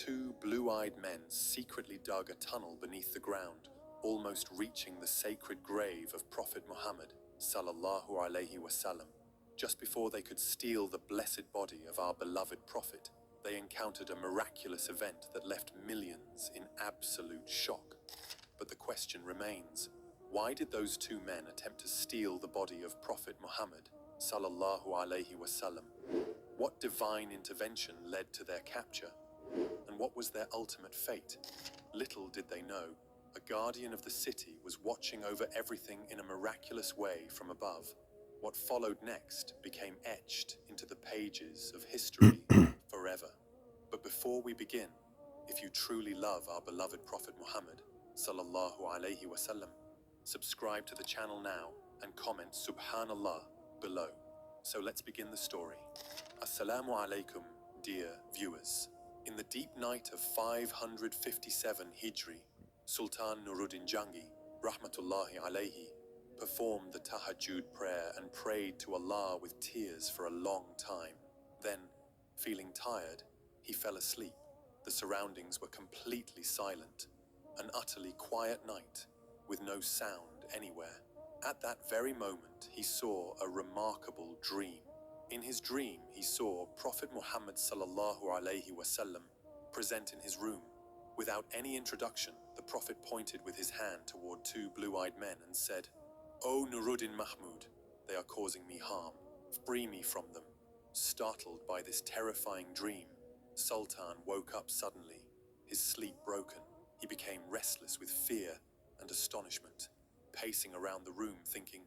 two blue-eyed men secretly dug a tunnel beneath the ground, almost reaching the sacred grave of Prophet Muhammad sallallahu alaihi wasallam. Just before they could steal the blessed body of our beloved Prophet, they encountered a miraculous event that left millions in absolute shock. But the question remains, why did those two men attempt to steal the body of Prophet Muhammad sallallahu alaihi wasallam? What divine intervention led to their capture? And what was their ultimate fate? Little did they know, a guardian of the city was watching over everything in a miraculous way from above. What followed next became etched into the pages of history forever. But before we begin, if you truly love our beloved Prophet Muhammad sallallahu alaihi wasallam, subscribe to the channel now and comment Subhanallah below. So let's begin the story. Assalamu alaikum, dear viewers. In the deep night of 557 Hijri, Sultan Nuruddin Jangi, rahmatullahi alayhi, performed the Tahajjud prayer and prayed to Allah with tears for a long time. Then, feeling tired, he fell asleep. The surroundings were completely silent, an utterly quiet night, with no sound anywhere. At that very moment, he saw a remarkable dream. In his dream, he saw Prophet Muhammad sallallahu alaihi wasallam present in his room. Without any introduction, the Prophet pointed with his hand toward two blue-eyed men and said, "O Nuruddin Mahmud, they are causing me harm. Free me from them." Startled by this terrifying dream, Sultan woke up suddenly, his sleep broken. He became restless with fear and astonishment, pacing around the room thinking,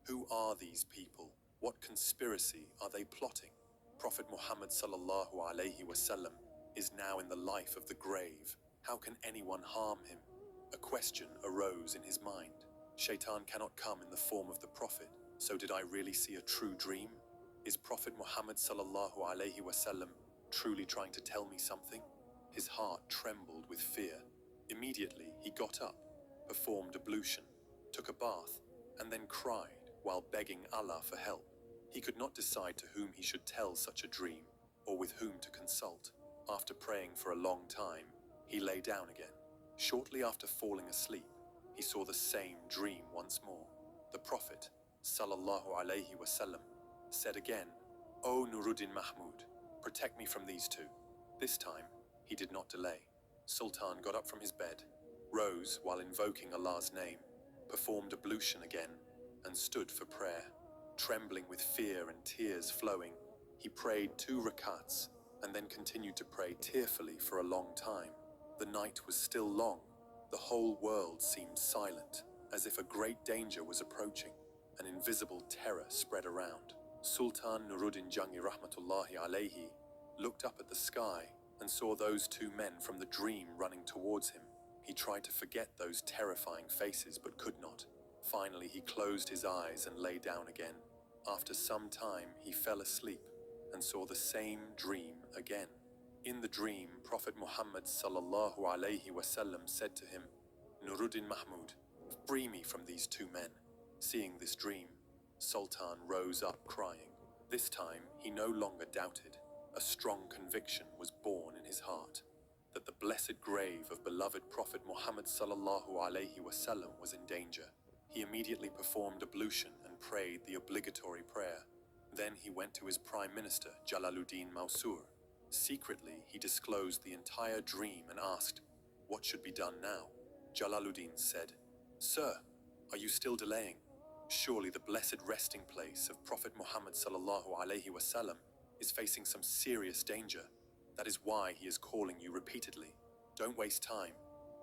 who are these people? What conspiracy are they plotting? Prophet Muhammad sallallahu alaihi wasallam is now in the life of the grave. How can anyone harm him? A question arose in his mind. Shaitan cannot come in the form of the Prophet, so did I really see a true dream? Is Prophet Muhammad sallallahu alaihi wasallam truly trying to tell me something? His heart trembled with fear. Immediately he got up, performed ablution, took a bath, and then cried while begging Allah for help. He could not decide to whom he should tell such a dream, or with whom to consult. After praying for a long time, he lay down again. Shortly after falling asleep, he saw the same dream once more. The Prophet, sallallahu alaihi wasallam, said again, "O Nuruddin Mahmud, protect me from these two." This time, he did not delay. Sultan got up from his bed, rose while invoking Allah's name, performed ablution again, and stood for prayer. Trembling with fear and tears flowing, he prayed 2 rakats and then continued to pray tearfully for a long time. The night was still long. The whole world seemed silent, as if a great danger was approaching. An invisible terror spread around. Sultan Nuruddin Jangi rahmatullahi alayhi looked up at the sky and saw those two men from the dream running towards him. He tried to forget those terrifying faces but could not. Finally, he closed his eyes and lay down again. After some time, he fell asleep and saw the same dream again. In the dream, Prophet Muhammad sallallahu alaihi wasallam said to him, "Nuruddin Mahmud, free me from these two men." Seeing this dream, Sultan rose up crying. This time, he no longer doubted. A strong conviction was born in his heart that the blessed grave of beloved Prophet Muhammad sallallahu alaihi wasallam was in danger. He immediately performed ablution and prayed the obligatory prayer. Then he went to his Prime Minister, Jalaluddin Mansur. Secretly, he disclosed the entire dream and asked, "What should be done now?" Jalaluddin said, "Sir, are you still delaying? Surely the blessed resting place of Prophet Muhammad sallallahu alaihi wasallam is facing some serious danger. That is why he is calling you repeatedly. Don't waste time.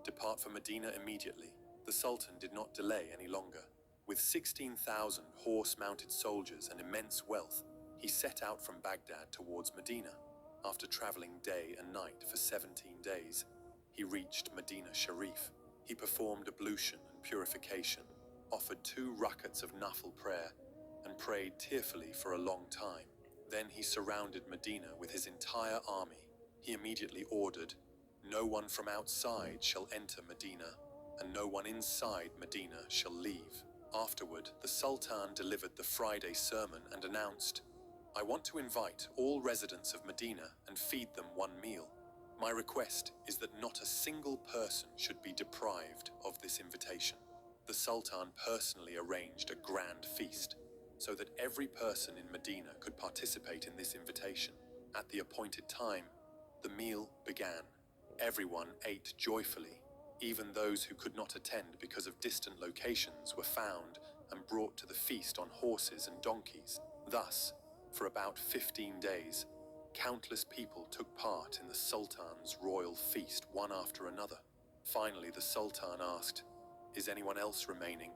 Depart for Medina immediately." The Sultan did not delay any longer. With 16,000 horse-mounted soldiers and immense wealth, he set out from Baghdad towards Medina. After traveling day and night for 17 days, he reached Medina Sharif. He performed ablution and purification, offered 2 rakats of nafil prayer, and prayed tearfully for a long time. Then he surrounded Medina with his entire army. He immediately ordered, "No one from outside shall enter Medina, and no one inside Medina shall leave." Afterward, the Sultan delivered the Friday sermon and announced, "I want to invite all residents of Medina and feed them 1 meal. My request is that not a single person should be deprived of this invitation. The Sultan personally arranged a grand feast so that every person in Medina could participate in this invitation. At the appointed time, the meal began. Everyone ate joyfully. Even those who could not attend because of distant locations were found and brought to the feast on horses and donkeys. Thus, for about 15 days, countless people took part in the Sultan's royal feast, one after another. Finally, the Sultan asked, "Is anyone else remaining?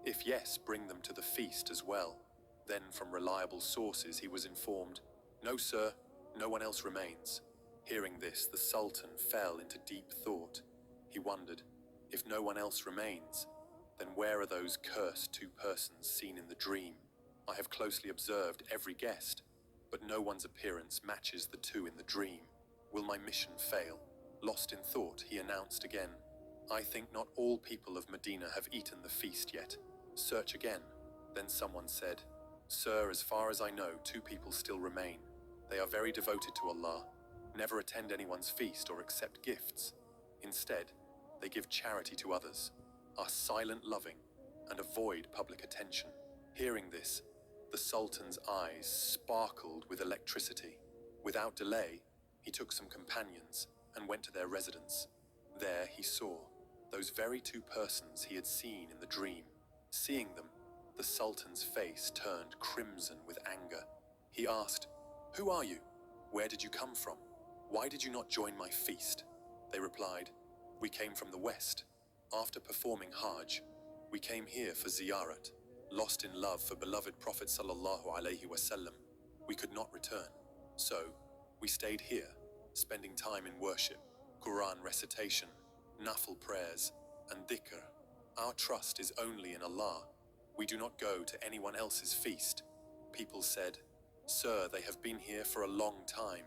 If yes, bring them to the feast as well." Then, from reliable sources, he was informed, "No, sir, no one else remains." Hearing this, the Sultan fell into deep thought. He wondered, if no one else remains, then where are those cursed two persons seen in the dream? I have closely observed every guest, but no one's appearance matches the two in the dream. Will my mission fail? Lost in thought, he announced again, "I think not all people of Medina have eaten the feast yet. Search again." Then someone said, "Sir, as far as I know, 2 people still remain. They are very devoted to Allah, never attend anyone's feast or accept gifts. Instead, they give charity to others, are silent loving, and avoid public attention." Hearing this, the Sultan's eyes sparkled with electricity. Without delay, he took some companions and went to their residence. There he saw those very 2 persons he had seen in the dream. Seeing them, the Sultan's face turned crimson with anger. He asked, "Who are you? Where did you come from? Why did you not join my feast?" They replied, "We came from the west. After performing Hajj, we came here for ziyarat. Lost in love for beloved Prophet sallallahu alaihi wasallam, we could not return. So, we stayed here, spending time in worship, Quran recitation, nafil prayers, and dhikr. Our trust is only in Allah. We do not go to anyone else's feast." People said, "Sir, they have been here for a long time.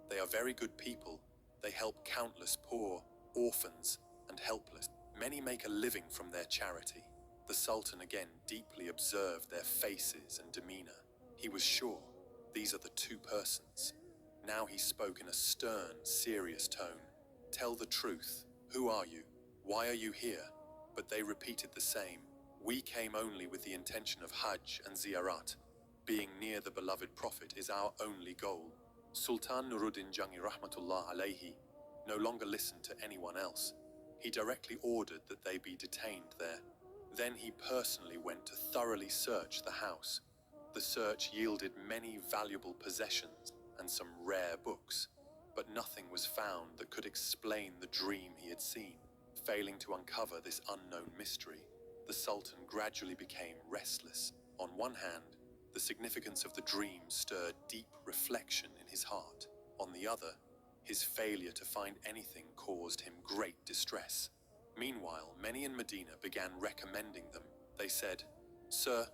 They are very good people. They help countless poor, orphans, and helpless. Many make a living from their charity." The Sultan again deeply observed their faces and demeanor. He was sure these are the 2 persons. Now he spoke in a stern, serious tone. "Tell the truth. Who are you? Why are you here?" But they repeated the same. "We came only with the intention of Hajj and ziyarat. Being near the beloved Prophet is our only goal." Sultan Nuruddin Jangi Rahmatullah alayhi no longer listened to anyone else. He directly ordered that they be detained there. Then he personally went to thoroughly search the house. The search yielded many valuable possessions and some rare books, but nothing was found that could explain the dream he had seen. Failing to uncover this unknown mystery, the Sultan gradually became restless. On one hand, the significance of the dream stirred deep reflection in his heart. On the other, his failure to find anything caused him great distress. Meanwhile, many in Medina began recommending them. They said, "Sir,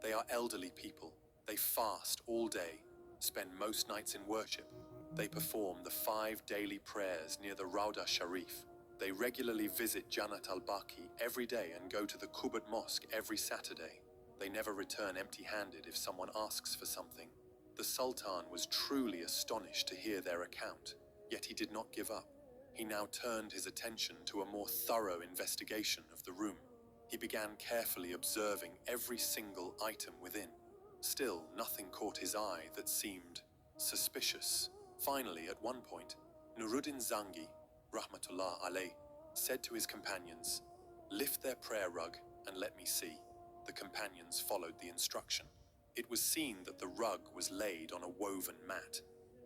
they are elderly people. They fast all day, spend most nights in worship. They perform the 5 daily prayers near the Rauda Sharif. They regularly visit Jannat al-Baqi every day and go to the Qubat Mosque every Saturday. They never return empty-handed if someone asks for something." The Sultan was truly astonished to hear their account, yet he did not give up. He now turned his attention to a more thorough investigation of the room. He began carefully observing every single item within. Still, nothing caught his eye that seemed suspicious. Finally, at one point, Nuruddin Zangi, Rahmatullah alayh, said to his companions, "Lift their prayer rug and let me see." The companions followed the instruction. It was seen that the rug was laid on a woven mat.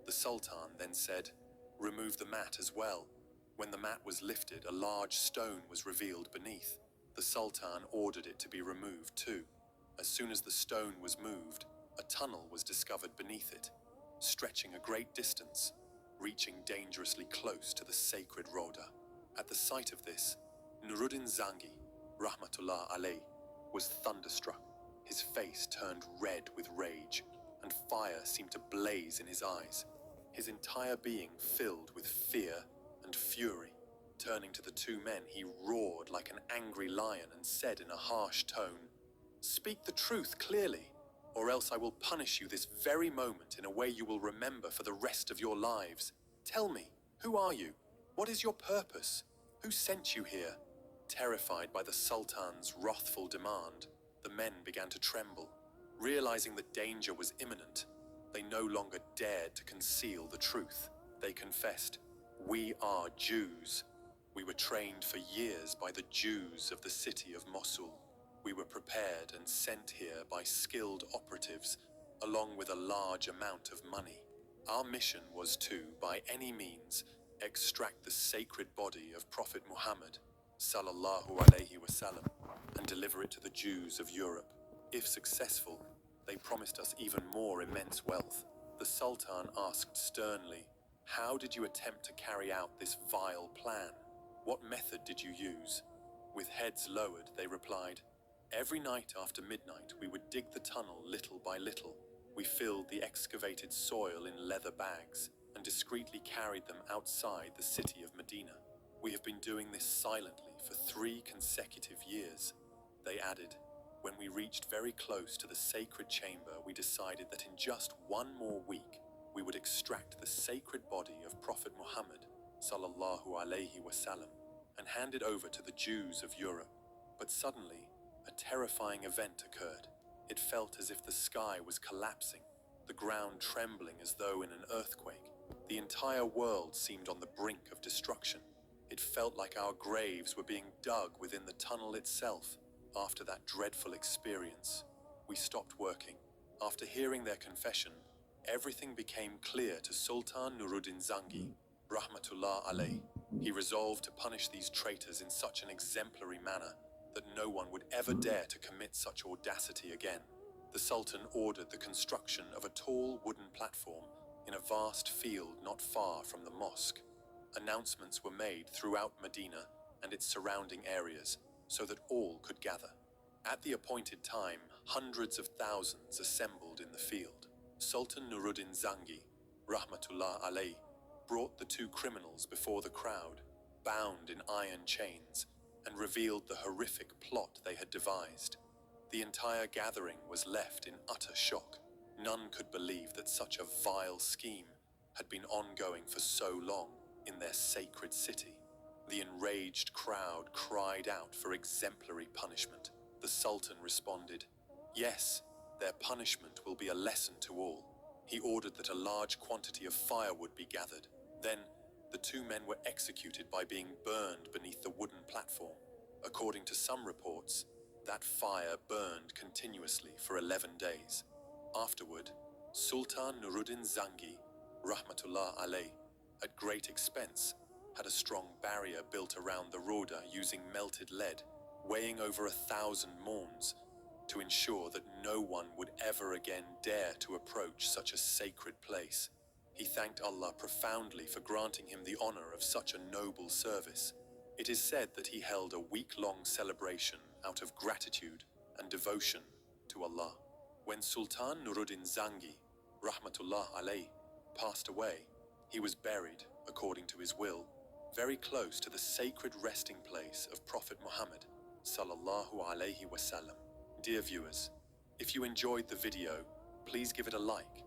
The Sultan then said, "Remove the mat as well." When the mat was lifted, a large stone was revealed beneath. The Sultan ordered it to be removed too. As soon as the stone was moved, a tunnel was discovered beneath it, stretching a great distance, reaching dangerously close to the sacred Roda. At the sight of this, Nuruddin Zangi, Rahmatullah alayh, was thunderstruck. His face turned red with rage, and fire seemed to blaze in his eyes. His entire being filled with fear and fury. Turning to the 2 men, he roared like an angry lion and said in a harsh tone, "Speak the truth clearly, or else I will punish you this very moment in a way you will remember for the rest of your lives. Tell me, who are you? What is your purpose? Who sent you here? Terrified by the Sultan's wrathful demand, the men began to tremble. Realizing that danger was imminent, they no longer dared to conceal the truth. They confessed, "We are Jews. We were trained for years by the Jews of the city of Mosul. We were prepared and sent here by skilled operatives, along with a large amount of money. Our mission was to, by any means, extract the sacred body of Prophet Muhammad, sallallahu alaihi wasallam, and deliver it to the Jews of Europe. If successful, they promised us even more immense wealth." The Sultan asked sternly, "How did you attempt to carry out this vile plan? What method did you use?" With heads lowered, they replied, "Every night after midnight, we would dig the tunnel little by little. We filled the excavated soil in leather bags and discreetly carried them outside the city of Medina. We have been doing this silently for 3 consecutive years." They added, "When we reached very close to the sacred chamber, we decided that in just 1 more week, we would extract the sacred body of Prophet Muhammad, sallallahu alaihi wasallam, and hand it over to the Jews of Europe. But suddenly, a terrifying event occurred. It felt as if the sky was collapsing, the ground trembling as though in an earthquake. The entire world seemed on the brink of destruction. It felt like our graves were being dug within the tunnel itself. After that dreadful experience, we stopped working. After hearing their confession, everything became clear to Sultan Nuruddin Zangi, rahmatullah alayh. He resolved to punish these traitors in such an exemplary manner that no one would ever dare to commit such audacity again. The Sultan ordered the construction of a tall wooden platform in a vast field not far from the mosque. Announcements were made throughout Medina and its surrounding areas so that all could gather. At the appointed time, hundreds of thousands assembled in the field. Sultan Nuruddin Zangi, rahmatullah alayh, brought the 2 criminals before the crowd, bound in iron chains, and revealed the horrific plot they had devised. The entire gathering was left in utter shock. None could believe that such a vile scheme had been ongoing for so long in their sacred city. The enraged crowd cried out for exemplary punishment. The Sultan responded, "Yes, their punishment will be a lesson to all." He ordered that a large quantity of firewood be gathered. Then, the 2 men were executed by being burned beneath the wooden platform. According to some reports, that fire burned continuously for 11 days. Afterward, Sultan Nuruddin Zangi, rahmatullah alayh, at great expense, had a strong barrier built around the Rauda using melted lead, weighing over 1,000 maunds, to ensure that no one would ever again dare to approach such a sacred place. He thanked Allah profoundly for granting him the honor of such a noble service. It is said that he held a week-long celebration out of gratitude and devotion to Allah. When Sultan Nuruddin Zangi, rahmatullah alayh, passed away, he was buried, according to his will, very close to the sacred resting place of Prophet Muhammad, sallallahu alaihi wasallam. Dear viewers, if you enjoyed the video, please give it a like